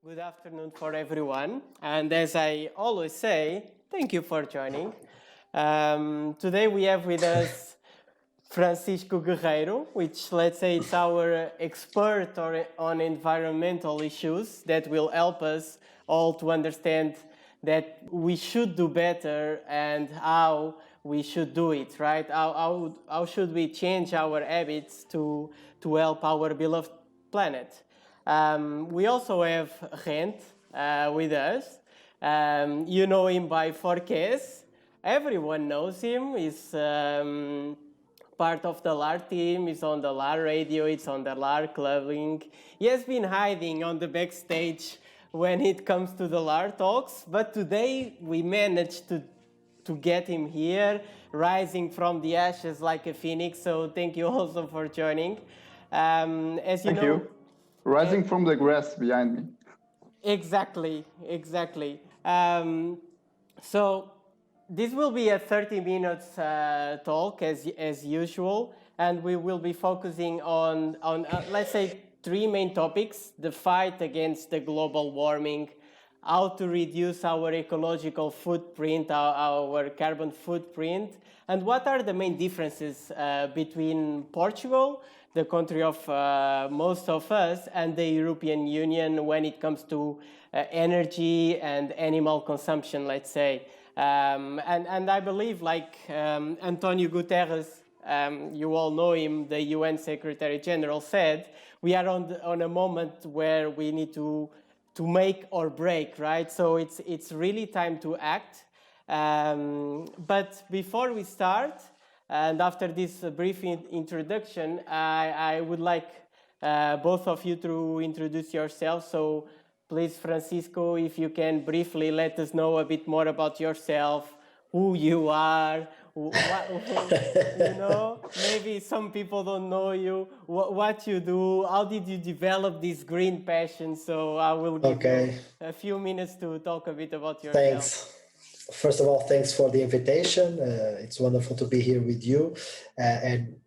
Good afternoon for everyone. And as I always say, thank you for joining. Today we have with us Francisco Guerreiro, which let's say it's our expert on environmental issues that will help us all to understand that we should do better and how we should do it, right? How should we change our habits to help our beloved planet? We also have Rent with us. You know him by 4Ks. Everyone knows him. He's part of the LAR team. He's on the LAR radio. It's on the LARCLUB.x. He has been hiding on the backstage when it comes to the LAR talks, but today we managed to get him here, rising from the ashes like a phoenix. So thank you also for joining. As you Thank know, you. Rising from the grass behind me. Exactly. So this will be a 30 minutes talk as usual, and we will be focusing on let's say three main topics: the fight against the global warming, how to reduce our ecological footprint, our carbon footprint, and what are the main differences between Portugal, the country of most of us, and the European Union when it comes to energy and animal consumption, let's say. And I believe, like Antonio Guterres, you all know him, the UN Secretary General, said, we are on a moment where we need to make or break, right? So it's really time to act. But before we start, and after this brief introduction, I would like both of you to introduce yourselves. So please, Francisco, if you can briefly let us know a bit more about yourself, who you are, maybe some people don't know you, what you do, how did you develop this green passion? So I will give you a few minutes to talk a bit about yourself. Thanks. First of all, thanks for the invitation. It's wonderful to be here with you and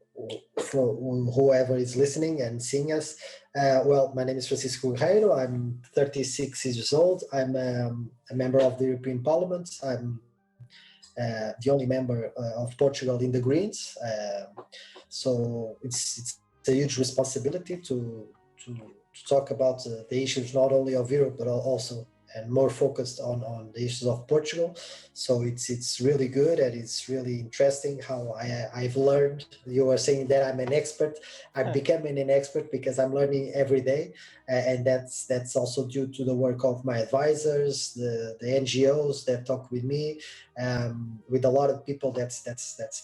for whoever is listening and seeing us. Well, my name is Francisco Guerreiro. I'm 36 years old. I'm a member of the European Parliament. I'm the only member of Portugal in the Greens. So it's a huge responsibility to talk about the issues not only of Europe, but also and more focused on the issues of Portugal. So it's really good and it's really interesting how I've learned. You were saying that I'm an expert. I'm becoming an expert because I'm learning every day. And that's also due to the work of my advisors, the NGOs that talk with me, with a lot of people that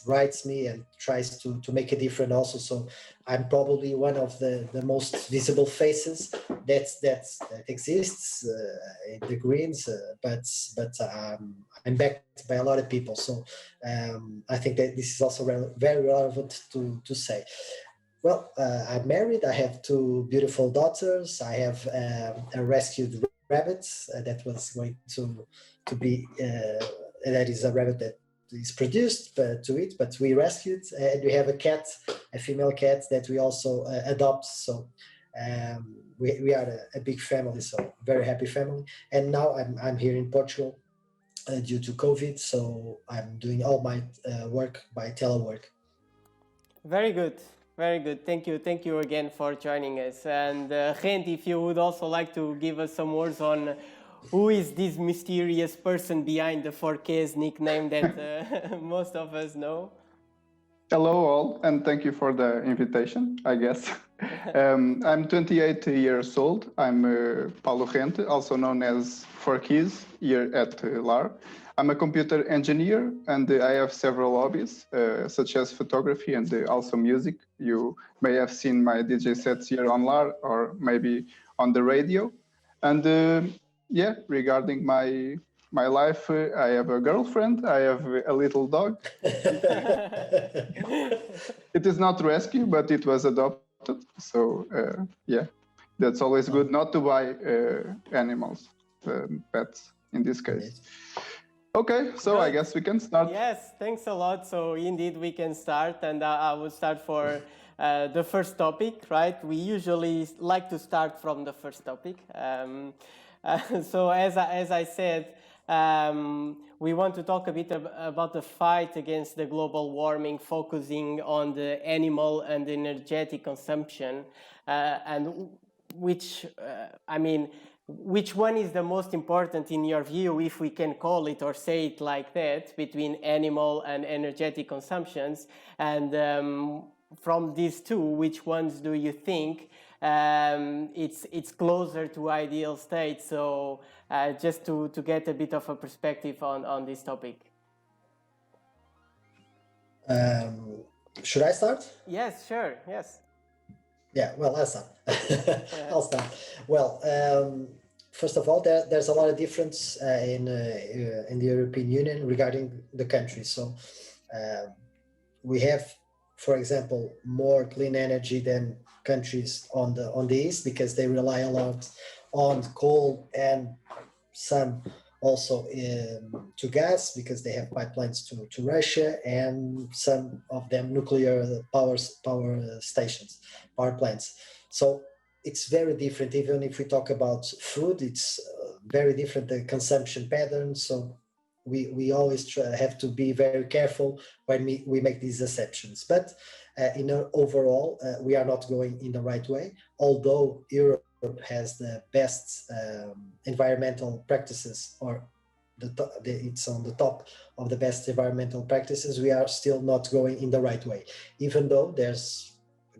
writes me and tries to make a difference also. So I'm probably one of the most visible faces that exists in the Greens, but I'm backed by a lot of people. So I think that this is also very relevant to say. Well, I'm married. I have two beautiful daughters. I have a rescued rabbit that was going to be, that is a rabbit that is produced to eat, but we rescued. And we have a cat, a female cat that we also adopt. So we are a big family, so very happy family. And now I'm here in Portugal due to COVID. So I'm doing all my work by telework. Very good. Very good. Thank you again for joining us. And Rent, if you would also like to give us some words on who is this mysterious person behind the 4Ks nickname that most of us know. Hello all, and thank you for the invitation, I guess. I'm 28 years old. I'm Paulo Rente, also known as 4Ks here at LAR. I'm a computer engineer and I have several hobbies, such as photography and also music. You may have seen my DJ sets here on LAR or maybe on the radio. And yeah, regarding my life, I have a girlfriend, I have a little dog. It is not rescue, but it was adopted. So yeah, that's always good not to buy animals, pets in this case. Okay, so I guess we can start. Yes, thanks a lot. So indeed we can start, and I will start for the first topic, right? We usually like to start from the first topic. So as I said, we want to talk a bit about the fight against the global warming, focusing on the animal and energetic consumption, and which one is the most important in your view, if we can call it or say it like that, between animal and energetic consumptions? And from these two, which ones do you think it's closer to ideal state? So just to get a bit of a perspective on this topic. Should I start? Yes, sure. Yes. Yeah, well, I'll start. I'll start. Well, first of all, there's a lot of difference in the European Union regarding the countries. So we have, for example, more clean energy than countries on the east, because they rely a lot on coal and some also to gas, because they have pipelines to Russia, and some of them nuclear power stations, power plants. So it's very different. Even if we talk about food, it's very different, the consumption patterns. So we always have to be very careful when we make these assumptions. But overall, we are not going in the right way, although Europe has the best environmental practices, or it's on the top of the best environmental practices. We are still not going in the right way, even though there's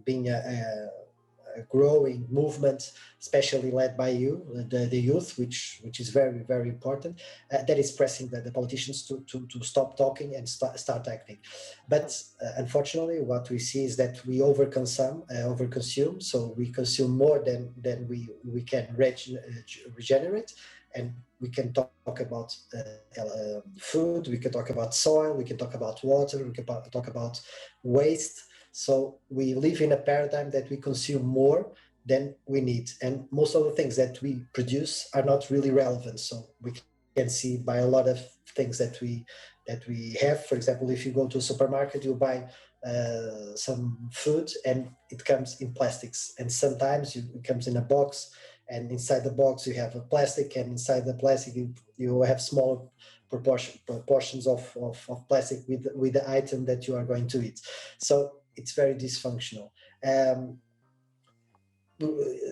been a growing movement, especially led by you, the youth, which is very, very important, that is pressing the politicians to stop talking and start acting. But unfortunately, what we see is that we overconsume, so we consume more than we can regenerate. And we can talk about food, we can talk about soil, we can talk about water, we can talk about waste. So we live in a paradigm that we consume more than we need, and most of the things that we produce are not really relevant. So we can see by a lot of things that we have. For example, if you go to a supermarket, you buy some food and it comes in plastics, and sometimes it comes in a box, and inside the box you have a plastic, and inside the plastic you have small proportions of plastic with the item that you are going to eat. So it's very dysfunctional.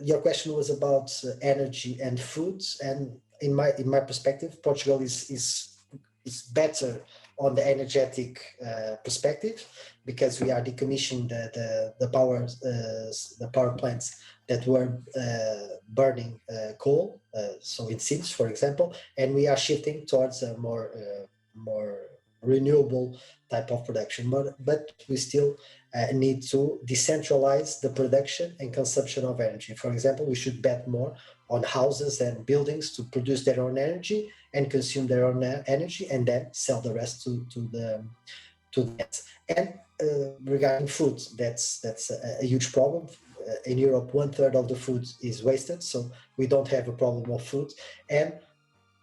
Your question was about energy and foods, and in my perspective, Portugal is better on the energetic perspective, because we are decommissioning the power plants that were burning coal, so in Sines, for example, and we are shifting towards a more renewable type of production. But we still need to decentralize the production and consumption of energy. For example, we should bet more on houses and buildings to produce their own energy and consume their own energy, and then sell the rest to the net. And regarding food, that's a huge problem. In Europe, 1/3 of the food is wasted, so we don't have a problem of food. And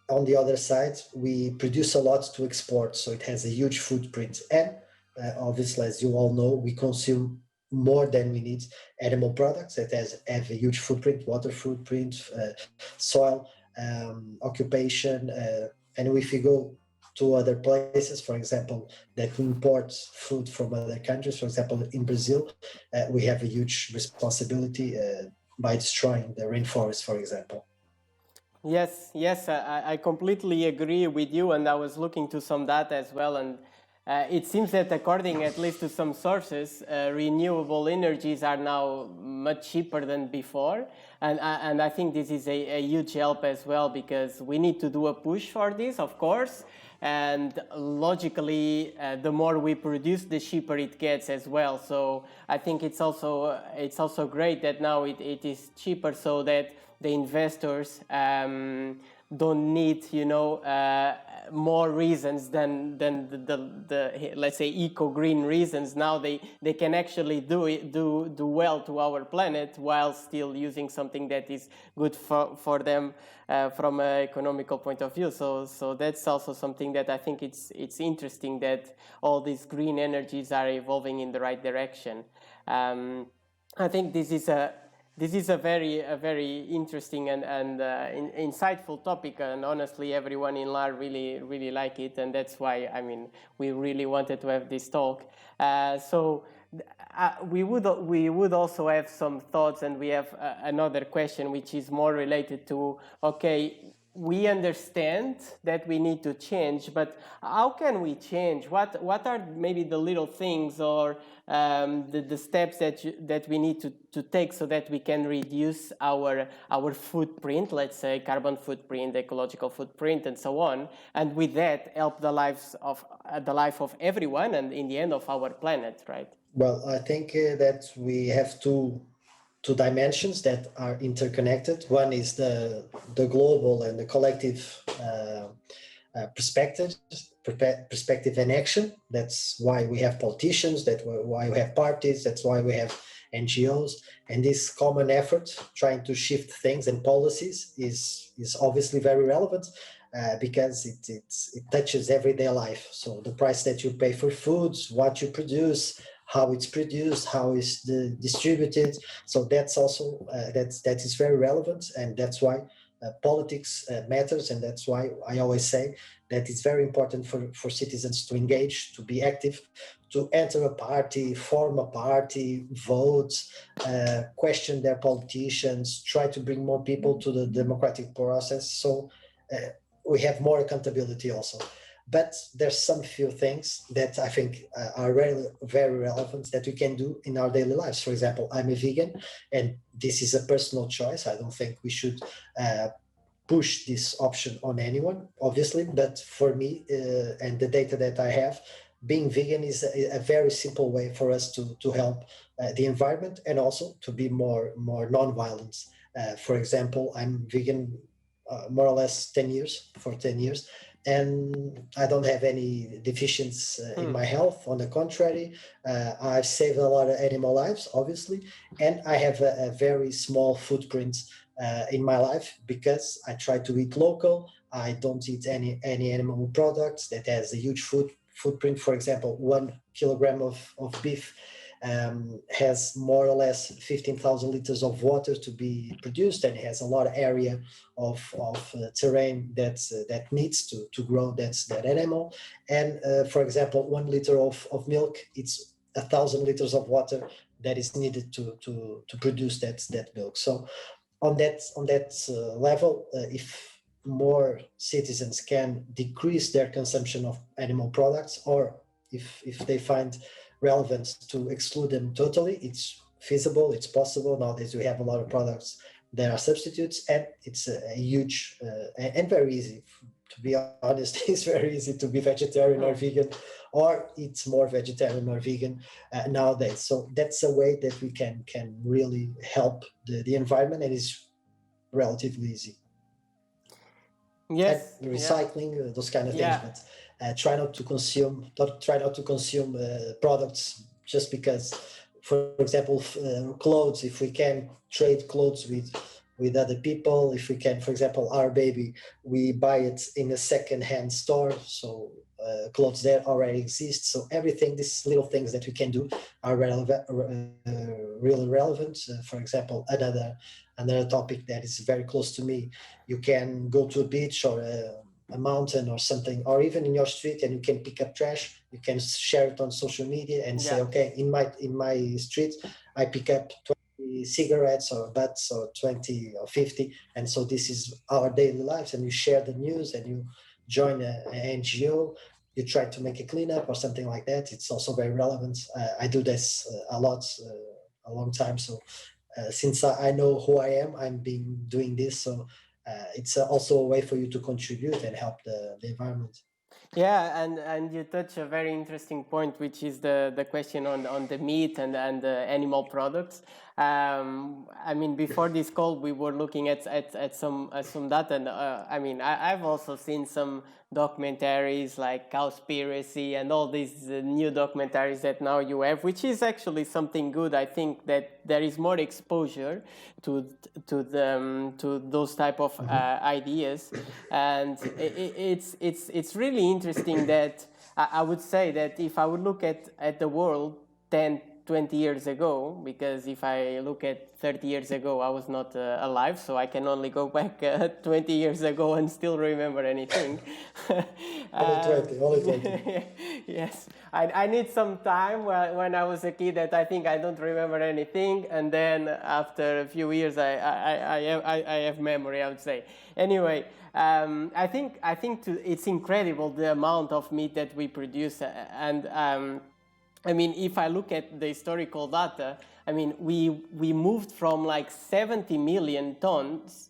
on the other side, we produce a lot to export, so it has a huge footprint. And obviously, as you all know, we consume more than we need animal products that have a huge footprint, water footprint, soil, occupation. And if you go to other places, for example, that import food from other countries, for example, in Brazil, we have a huge responsibility by destroying the rainforest, for example. Yes, I completely agree with you, and I was looking to some data as well, and it seems that according at least to some sources, renewable energies are now much cheaper than before, and I think this is a huge help as well, because we need to do a push for this, of course, and logically the more we produce, the cheaper it gets as well. So I think it's also great that now it is cheaper, so that the investors don't need, more reasons than the let's say eco-green reasons. Now they can actually do well to our planet while still using something that is good for them from an economical point of view. So that's also something that I think it's interesting, that all these green energies are evolving in the right direction. I think this is a very interesting and insightful topic, and honestly, everyone in LAR really like it, and that's why we really wanted to have this talk. We would also have some thoughts, and we have another question which is more related to, okay, we understand that we need to change, but how can we change? What are maybe the little things or the steps that we need to take so that we can reduce our footprint, let's say carbon footprint, ecological footprint, and so on, and with that help the life of everyone, and in the end of our planet, right? Well, I think that we have two dimensions that are interconnected. One is the global and the collective perspective and action. That's why we have politicians, that's why we have parties, that's why we have NGOs. And this common effort trying to shift things and policies is obviously very relevant because it touches everyday life. So the price that you pay for foods, what you produce, how it's produced, how it's distributed. So that's also that is very relevant, and that's why politics matters, and that's why I always say that it's very important for citizens to engage, to be active, to enter a party, form a party, vote, question their politicians, try to bring more people to the democratic process. So we have more accountability also. But there's some few things that I think are very relevant that we can do in our daily lives. For example, I'm a vegan, and this is a personal choice. I don't think we should push this option on anyone, obviously. But for me and the data that I have, being vegan is a very simple way for us to help the environment and also to be more non-violent. For example, I'm vegan more or less 10 years, and I don't have any deficiencies in my health. On the contrary, I've saved a lot of animal lives, obviously, and I have a very small footprint in my life because I try to eat local. I don't eat any animal products that has a huge footprint. For example, 1 kilogram of beef has more or less 15,000 liters of water to be produced, and has a lot of area of terrain that needs to grow that animal. And for example, 1 liter of milk, it's 1,000 liters of water that is needed to produce that milk. So on that level, if more citizens can decrease their consumption of animal products, or if they find relevant to exclude them totally, it's feasible, it's possible. Nowadays we have a lot of products that are substitutes, and it's a huge and very easy, to be honest. It's very easy to be vegetarian or vegan, or eat more vegetarian or vegan nowadays. So that's a way that we can really help the environment, and it's relatively easy. Yes, and recycling, those kind of things. But try not to consume products just because. For example, clothes. If we can trade clothes with other people, if we can, for example, our baby, we buy it in a second-hand store, so clothes there already exist. So everything, these little things that we can do are really relevant. For example, another topic that is very close to me, you can go to a beach or a mountain or something, or even in your street, and you can pick up trash. You can share it on social media and say, okay, in my street, I pick up 20 cigarettes or butts, or 20 or 50. And so this is our daily lives, and you share the news, and you join an NGO, you try to make a cleanup or something like that. It's also very relevant. I do this a long time. So since I know who I am, I'm doing this. So it's also a way for you to contribute and help the environment. Yeah, and you touch a very interesting point, which is the question on the meat and the animal products. I mean, before this call, we were looking at some data, and I've also seen some documentaries like Cowspiracy and all these new documentaries that now you have, which is actually something good. I think that there is more exposure to those type of ideas, and it's really interesting that I would say that if I would look at the world 10 20 years ago, because if I look at 30 years ago, I was not alive, so I can only go back 20 years ago and still remember anything. Only 20. Yes, I need some time when I was a kid that I think I don't remember anything, and then after a few years I have memory, I would say. Anyway, I think it's incredible the amount of meat that we produce, and I mean, if I look at the historical data, I mean, we moved from like 70 million tons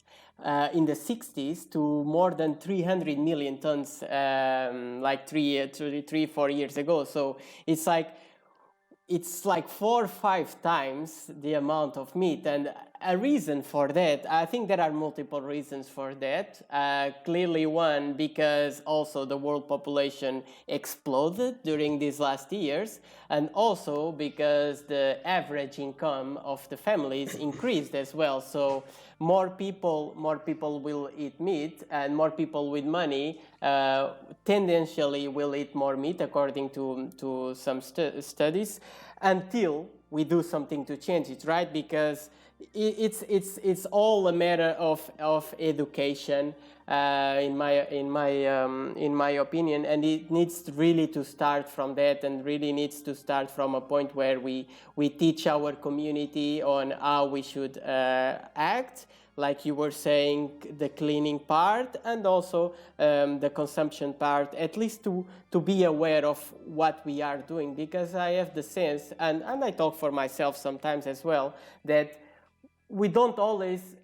in the 60s to more than 300 million tons like 4 years ago. So it's like 4 or 5 times the amount of meat. And a reason for that, I think there are multiple reasons for that. Clearly one, because also the world population exploded during these last years, and also because the average income of the families increased as well. So more people will eat meat, and more people with money tendentially will eat more meat, according to some studies, until we do something to change it, right? Because it's all a matter of education, in my opinion, and it needs really to start from that, and really needs to start from a point where we teach our community on how we should act, like you were saying, the cleaning part, and also the consumption part, at least to be aware of what we are doing. Because I have the sense, and I talk for myself sometimes as well, that we don't always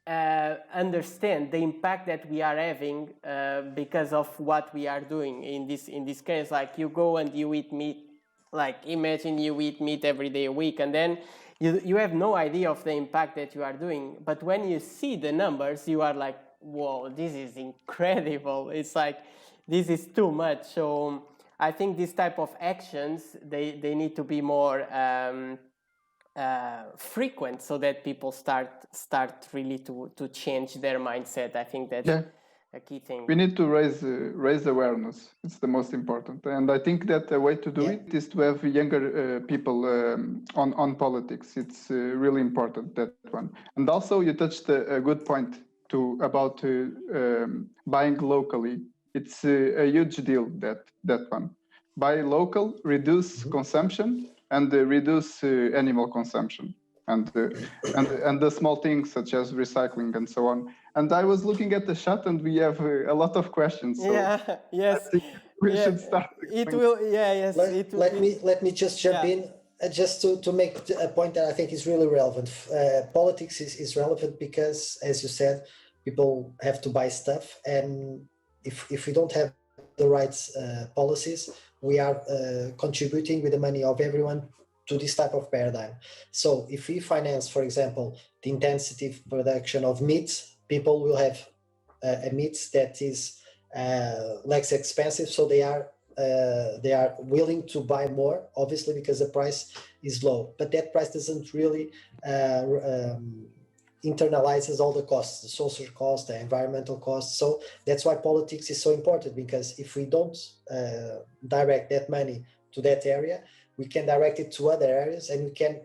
understand the impact that we are having because of what we are doing. In this case, like, you go and you eat meat, like imagine you eat meat every day a week, and then you have no idea of the impact that you are doing. But when you see the numbers, you are like, whoa, this is incredible. It's like, this is too much. So I think this type of actions, they need to be more frequent, so that people start really to change their mindset. I think that's a key thing. We need to raise awareness. It's the most important, and I think that the way to do it is to have younger people on politics. It's really important, that one. And also, you touched a good point about buying locally. It's a huge deal, that one. Buy local, reduce consumption, and reduce animal consumption, and the small things such as recycling and so on. And I was looking at the chat, and we have a lot of questions. So yes. I think we should start. It will. Yes. Let me just jump in. Just to make a point that I think is really relevant. Politics is relevant because, as you said, people have to buy stuff, and if we don't have the right policies, we are contributing with the money of everyone to this type of paradigm. So if we finance, for example, the intensive production of meat, people will have a meat that is less expensive, so they are willing to buy more, obviously, because the price is low. But that price doesn't really internalizes all the costs, the social cost, the environmental costs. So that's why politics is so important, because if we don't direct that money to that area, we can direct it to other areas, and we can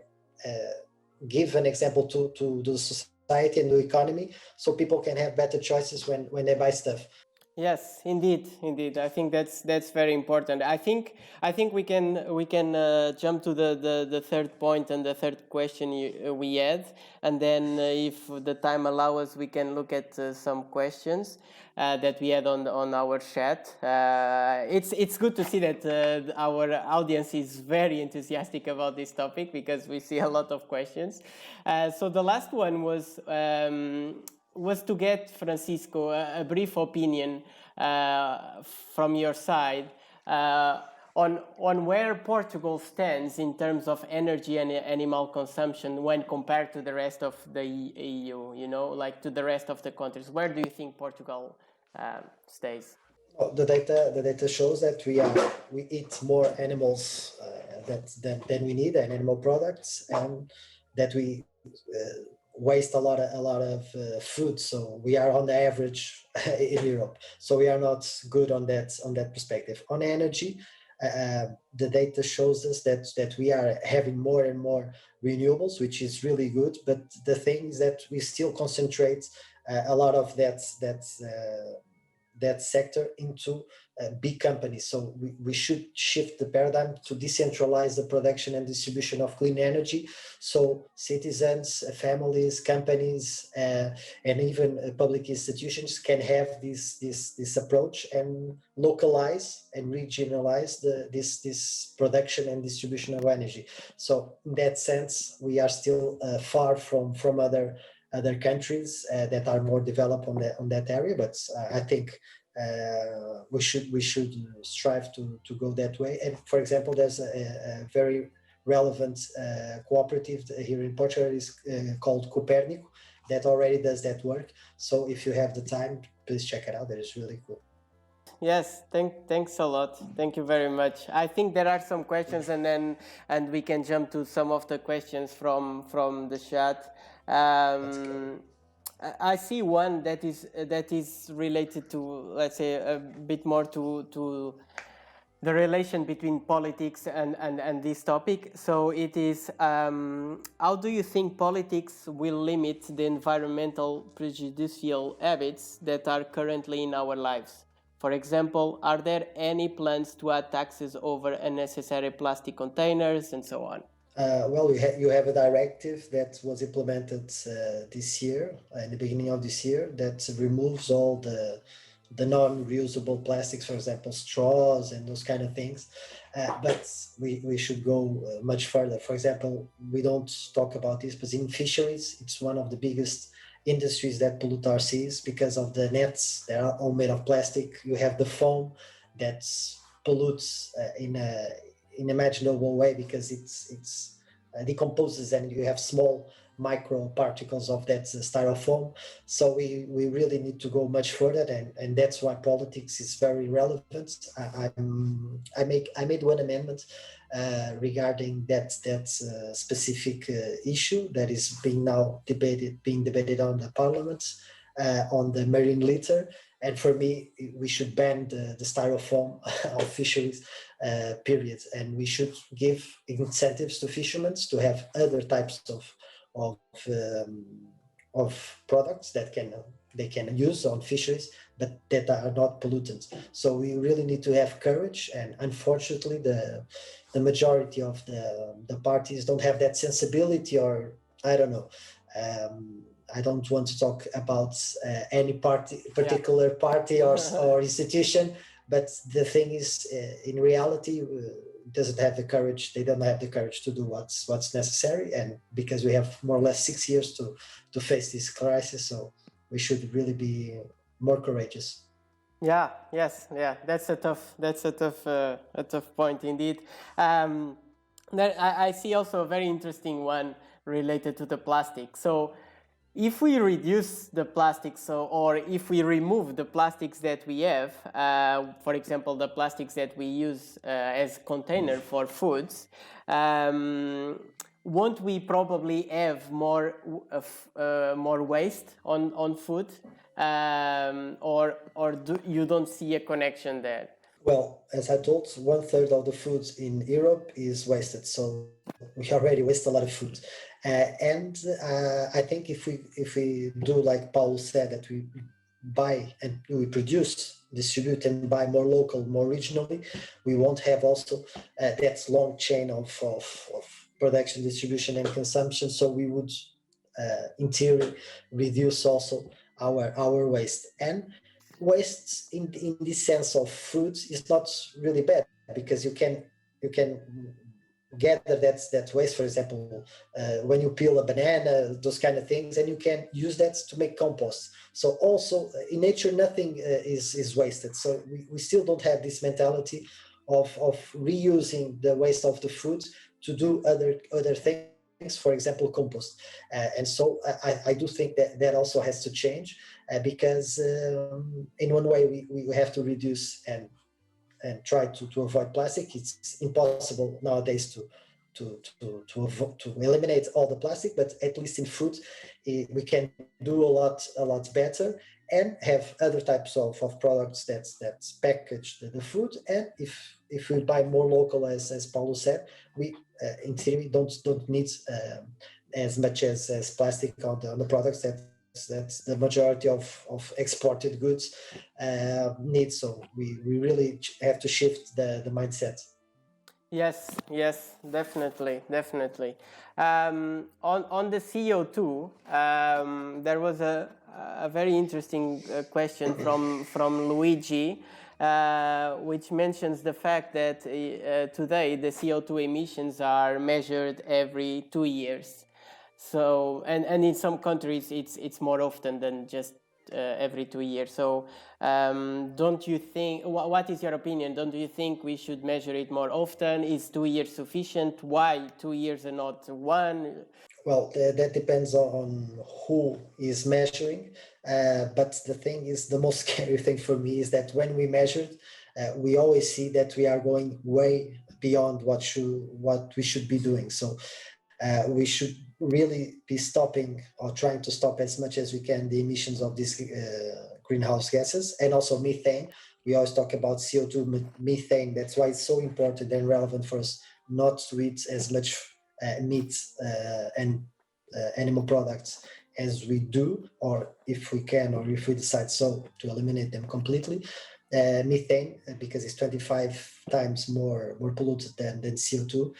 give an example to the society and the economy, so people can have better choices when they buy stuff. Yes, indeed. I think that's very important. I think we can jump to the third point and the third question we had, and then if the time allows us, we can look at some questions that we had on our chat. It's good to see that our audience is very enthusiastic about this topic, because we see a lot of questions. So the last one was to get, Francisco, a brief opinion from your side on where Portugal stands in terms of energy and animal consumption when compared to the rest of the EU, like to the rest of the countries. Where do you think Portugal stays? Well, the data shows that we eat more animals than we need, and animal products, and that we waste a lot of food. So we are on the average in Europe. So we are not good on that perspective. On energy, the data shows us that we are having more and more renewables, which is really good. But the thing is that we still concentrate a lot of that sector into big companies. So we should shift the paradigm to decentralize the production and distribution of clean energy. So citizens, families, companies, and even public institutions can have this approach and localize and regionalize this production and distribution of energy. So in that sense, we are still far from other countries that are more developed on that area, but I think we should strive to go that way. And for example, there's a very relevant cooperative here in Portugal is called Copernico that already does that work. So if you have the time, please check it out. That is really cool. Yes, thanks a lot. Thank you very much. I think there are some questions, and we can jump to some of the questions from the chat. I see one that is related to, let's say, a bit more to the relation between politics and this topic. So it is, how do you think politics will limit the environmental prejudicial habits that are currently in our lives? For example, are there any plans to add taxes over unnecessary plastic containers and so on? Well, you have a directive that was implemented this year, in the beginning of this year, that removes all the non-reusable plastics, for example, straws and those kind of things. But we should go much further. For example, we don't talk about this, but in fisheries, it's one of the biggest industries that pollute our seas because of the nets. They are all made of plastic. You have the foam that pollutes in a unimaginable way because it's decomposes and you have small micro particles of that styrofoam. So we really need to go much further, and that's why politics is very relevant. I made one amendment regarding that specific issue that is being debated on the parliament on the marine litter. And for me, we should ban the styrofoam of fisheries, period. And we should give incentives to fishermen to have other types of products that they can use on fisheries, but that are not pollutants. So we really need to have courage. And unfortunately, the majority of the parties don't have that sensibility, or I don't know. I don't want to talk about any particular party or institution, but the thing is, in reality, doesn't have the courage. They don't have the courage to do what's necessary, and because we have more or less 6 years to face this crisis, so we should really be more courageous. That's a tough point indeed. I see also a very interesting one related to the plastic. So if we reduce the plastics, or if we remove the plastics that we have, for example, the plastics that we use as container for foods, won't we probably have more waste on food, or you don't see a connection there? Well, as I told, 1/3 of the food in Europe is wasted. So we already waste a lot of food. And I think if we do like Paulo said, that we buy and we produce, distribute and buy more local, more regionally, we won't have also that long chain of production, distribution and consumption. So we would, in theory, reduce also our waste. And waste in this sense of fruits is not really bad, because you can gather that waste, for example, when you peel a banana, those kind of things, and you can use that to make compost. So also in nature, nothing is wasted. So we still don't have this mentality of reusing the waste of the fruit to do other things, for example, compost. And so I do think that also has to change, because in one way we have to reduce and try to avoid plastic. It's impossible nowadays to eliminate all the plastic, but at least in food we can do a lot better. and have other types of products that's packaged the food. And if we buy more local, as Paulo said, we in theory don't need as much as plastic on the products that's the majority of exported goods need. So we really have to shift the mindset. Yes, definitely. On the CO2, there was a very interesting question from Luigi, which mentions the fact that today the CO2 emissions are measured every 2 years. So, and in some countries it's more often than just every 2 years. So, don't you think? What is your opinion? Don't you think we should measure it more often? Is 2 years sufficient? Why 2 years and not one? Well, that depends on who is measuring. But the thing is, the most scary thing for me is that when we measured, we always see that we are going way beyond what we should be doing. So we should really be stopping or trying to stop as much as we can the emissions of these greenhouse gases, and also methane. We always talk about CO2, methane. That's why it's so important and relevant for us not to eat as much meat and animal products as we do, or if we can, or if we decide so, to eliminate them completely. Methane, because it's 25 times more polluted than CO2.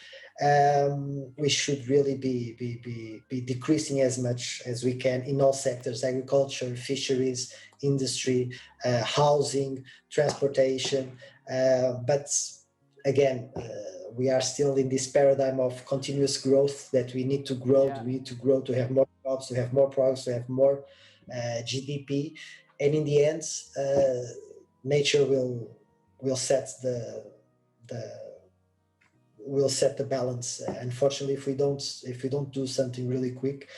We should really be decreasing as much as we can in all sectors: agriculture, fisheries, industry, housing, transportation. But again, we are still in this paradigm of continuous growth, that we need to grow. Yeah. We need to grow to have more jobs, to have more products, to have more GDP, and in the end, nature will set the balance. Unfortunately, if we don't do something really quick,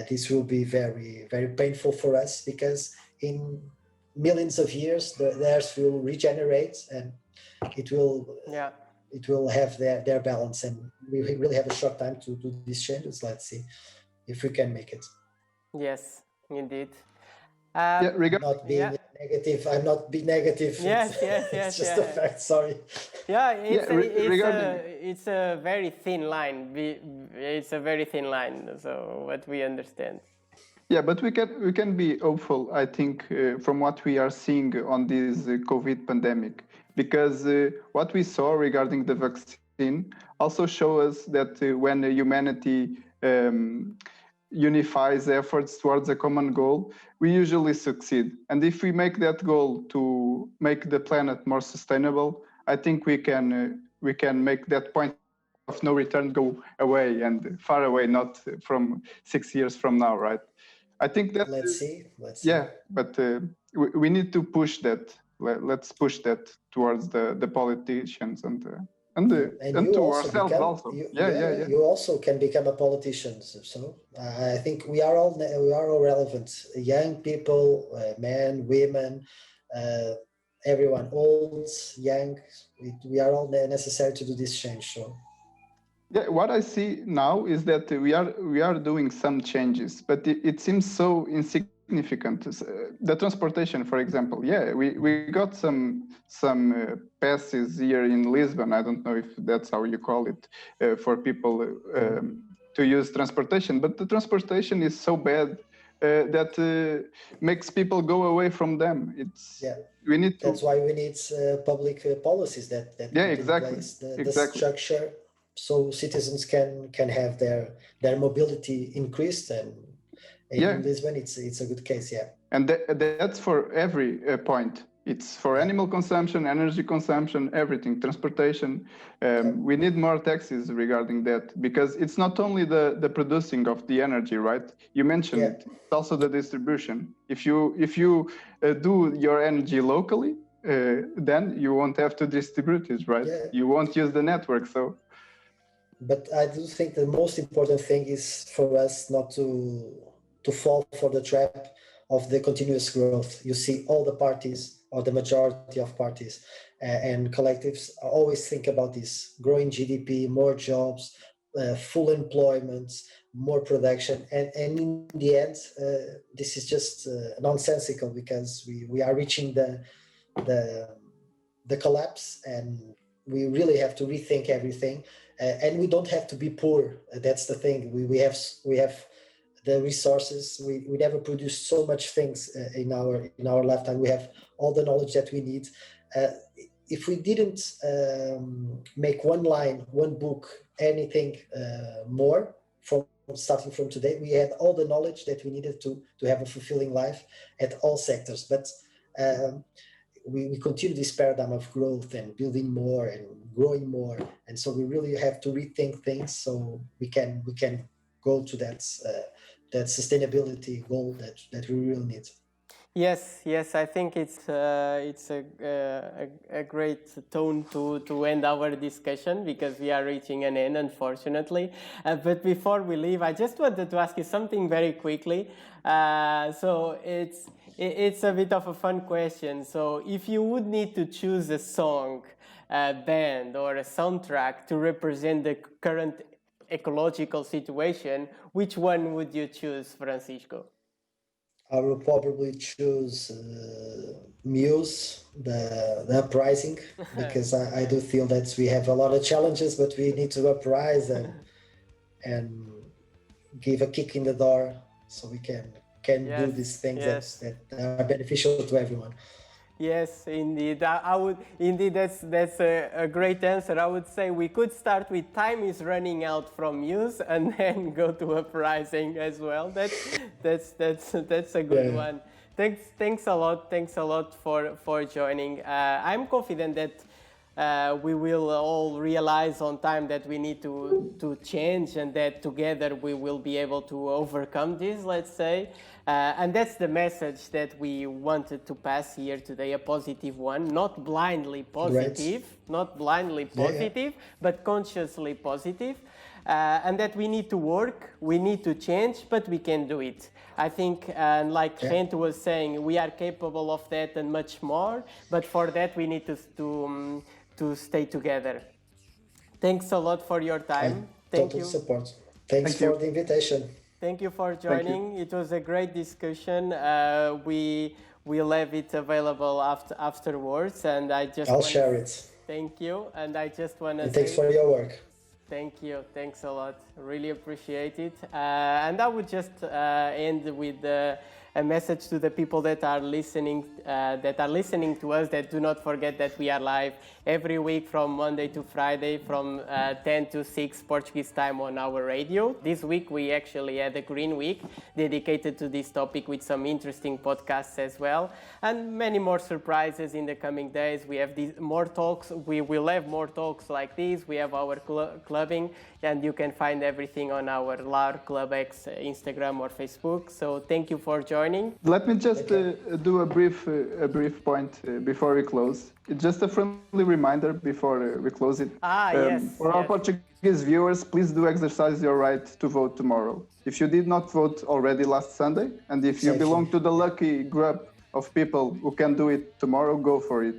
this will be very, very painful for us, because in millions of years the earth will regenerate and it will have their balance, and we really have a short time to do these changes. Let's see if we can make it. Yes, indeed. Not being negative. I'm not being negative. Yes. It's just a fact. Sorry. Yeah, it's a very thin line. It's a very thin line. So what we understand. Yeah, but we can be hopeful, I think, from what we are seeing on this COVID pandemic, because what we saw regarding the vaccine also show us that when humanity unifies efforts towards a common goal, we usually succeed. And if we make that goal to make the planet more sustainable, I think we can make that point of no return go away, and far away, not from 6 years from now, right? I think that let's see. Yeah, but we need to push that. Let's push that towards the politicians and to ourselves also. You also can become a politician. So I think we are all relevant. Young people, men, women, everyone, old, young. We are all necessary to do this change. So. Yeah, what I see now is that we are doing some changes, but it seems so insignificant. The transportation, for example, we got some passes here in Lisbon. I don't know if that's how you call it, for people to use transportation, but the transportation is so bad that makes people go away from them. We need to. That's why we need public policies that exactly. Place the structure, so citizens can have their mobility increased, and in Lisbon it's a good case. And that's for every point. It's for animal consumption, energy consumption, everything, transportation. We need more taxes regarding that, because it's not only the producing of the energy, right? You mentioned it. It's also the distribution. If you do your energy locally, then you won't have to distribute it, right? You won't use the network, so. But I do think the most important thing is for us not to fall for the trap of the continuous growth. You see all the parties, or the majority of parties and collectives, always think about this: growing GDP, more jobs, full employment, more production, and in the end, this is just nonsensical, because we are reaching the collapse, and we really have to rethink everything, and we don't have to be poor. That's the thing. We have the resources. We never produced so much things in our lifetime. We have all the knowledge that we need. If we didn't make one line, one book, anything more from starting from today, we had all the knowledge that we needed to have a fulfilling life at all sectors. But we continue this paradigm of growth and building more and growing more, and so we really have to rethink things so we can go to that sustainability goal that we really need. Yes, I think it's a great tone to end our discussion, because we are reaching an end, unfortunately. But before we leave, I just wanted to ask you something very quickly. So it's a bit of a fun question. So if you would need to choose a song, a band, or a soundtrack to represent the current ecological situation, which one would you choose, Francisco? I will probably choose Muse, the uprising, because I do feel that we have a lot of challenges, but we need to uprise and give a kick in the door so we can do these things that are beneficial to everyone. Yes, indeed. I would indeed. That's a great answer. I would say we could start with "Time Is Running Out" from Muse, and then go to Uprising as well. That's a good one. Thanks a lot. Thanks a lot for joining. I'm confident that we will all realize on time that we need to change, and that together we will be able to overcome this, let's say. And that's the message that we wanted to pass here today, a positive one, not blindly positive, but consciously positive. And that we need to work, we need to change, but we can do it. I think, like Rento was saying, we are capable of that and much more, but for that we need to stay together. Thanks a lot for your time. Thank you. Support. Thanks for the invitation. Thank you for joining. It was a great discussion. We'll have it available afterwards, and I'll share it. Thank you, and I just want to say thanks for your work. Thank you. Thanks a lot. Really appreciate it. And I would just end with a message to the people that are listening to us, that do not forget that we are live every week from Monday to Friday from 10 to 6 Portuguese time on our radio. This week we actually had a Green Week dedicated to this topic with some interesting podcasts as well, and many more surprises in the coming days. We have more talks. We will have more talks like these. We have our clubbing, and you can find everything on our LARCLUB.x Instagram or Facebook. So thank you for joining. Let me just do a brief point before we close. It's just a friendly reminder before we close it. For our Portuguese viewers, please do exercise your right to vote tomorrow. If you did not vote already last Sunday, and if you belong to the lucky group of people who can do it tomorrow, go for it.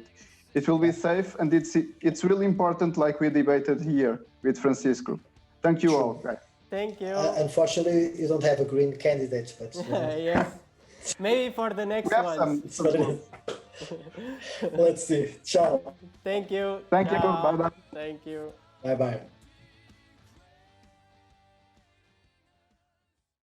It will be safe, and it's really important, like we debated here with Francisco. Thank you all, guys. Thank you. Unfortunately, you don't have a green candidate, but yes, maybe for the next one. Let's see. Ciao. Thank you. Thank you. Bye bye. Thank you. Bye bye.